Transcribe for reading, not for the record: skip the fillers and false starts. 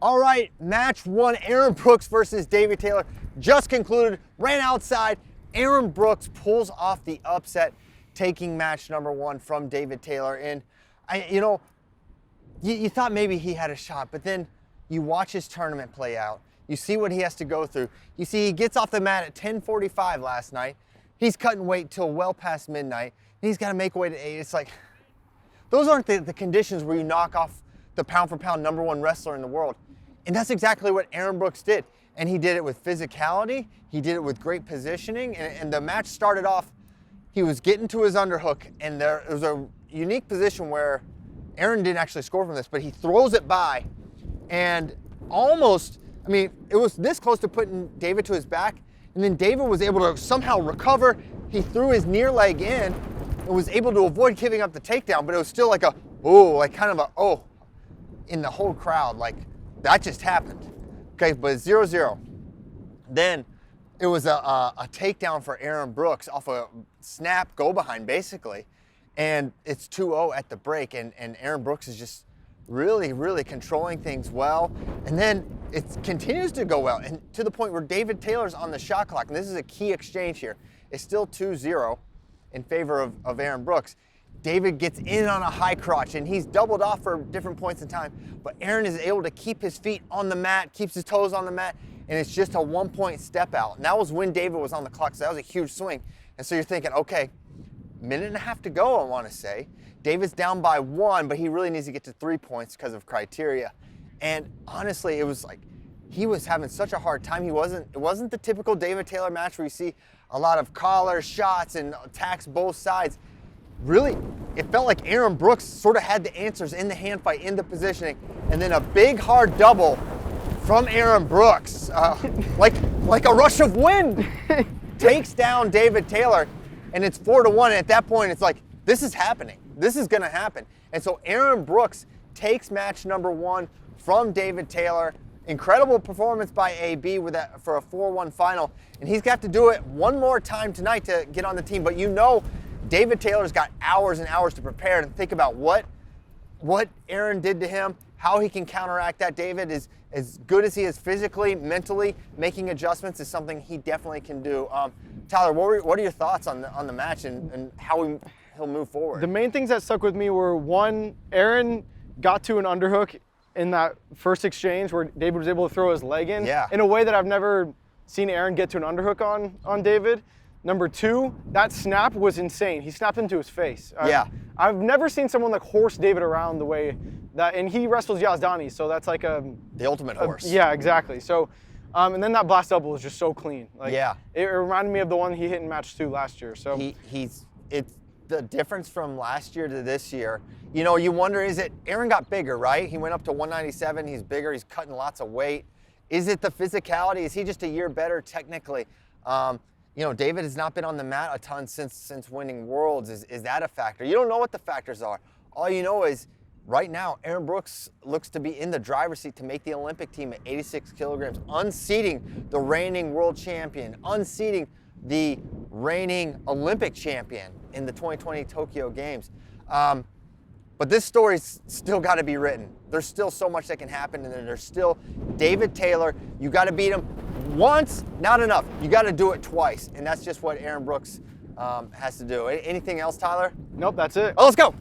All right, match one, Aaron Brooks versus David Taylor, just concluded, ran outside. Aaron Brooks pulls off the upset, taking match number one from David Taylor. And, you thought maybe he had a shot, but then you watch his tournament play out. You see what he has to go through. You see he gets off the mat at 10:45 last night. He's cutting weight till well past midnight. And he's got to make weight at 8. It's like, those aren't the conditions where you knock off the pound-for-pound #1 wrestler in the world. And that's exactly what Aaron Brooks did. And he did it with physicality. He did it with great positioning. And the match started off, he was getting to his underhook, and there was a unique position where Aaron didn't actually score from this, but he throws it by, and almost, it was this close to putting David to his back, and then David was able to somehow recover. He threw his near leg in and was able to avoid giving up the takedown, but it was still like in the whole crowd, like, that just happened. Okay, but 0-0. Then it was a takedown for Aaron Brooks off a snap go behind, basically. And it's 2-0 at the break, and Aaron Brooks is just really, really controlling things well. And then it continues to go well, and to the point where David Taylor's on the shot clock, and this is a key exchange here. It's still 2-0 in favor of Aaron Brooks. David gets in on a high crotch, and he's doubled off for different points in time, but Aaron is able to keep his feet on the mat, keeps his toes on the mat, and it's just a 1-point step out. And that was when David was on the clock, so that was a huge swing. And so you're thinking, okay, minute and a half to go, I want to say. David's down by 1, but he really needs to get to 3 points because of criteria. And honestly, it was like he was having such a hard time. It wasn't the typical David Taylor match where you see a lot of collars, shots, and attacks both sides. Really, it felt like Aaron Brooks sort of had the answers in the hand fight, in the positioning, and then a big hard double from Aaron Brooks, like a rush of wind, takes down David Taylor, and it's 4-1. And at that point, it's like, this is happening. This is going to happen. And so Aaron Brooks takes match number one from David Taylor. Incredible performance by AB for a 4-1 final, and he's got to do it one more time tonight to get on the team. But David Taylor's got hours and hours to prepare and think about what Aaron did to him, how he can counteract that. David is as good as he is physically, mentally, making adjustments is something he definitely can do. Tyler, what are your thoughts on the match and how he'll move forward? The main things that stuck with me were, one, Aaron got to an underhook in that first exchange where David was able to throw his leg in a way that I've never seen Aaron get to an underhook on David. Number two, that snap was insane. He snapped into his face. I've never seen someone like horse David around the way that, and he wrestles Yazdani, so that's like the ultimate horse. Yeah, exactly. So, and then that blast double was just so clean. It reminded me of the one he hit in match 2 last year. So it's the difference from last year to this year. You wonder, is it Aaron got bigger, right? He went up to 197. He's bigger. He's cutting lots of weight. Is it the physicality? Is he just a year better technically? David has not been on the mat a ton since winning Worlds. Is that a factor? You don't know what the factors are. All you know is right now, Aaron Brooks looks to be in the driver's seat to make the Olympic team at 86 kilograms, unseating the reigning world champion, unseating the reigning Olympic champion in the 2020 Tokyo Games. But this story's still got to be written. There's still so much that can happen, and there's still David Taylor. You got to beat him once, not enough. You got to do it twice, and that's just what Aaron Brooks has to do. Anything else, Tyler? Nope, that's it. Oh, let's go.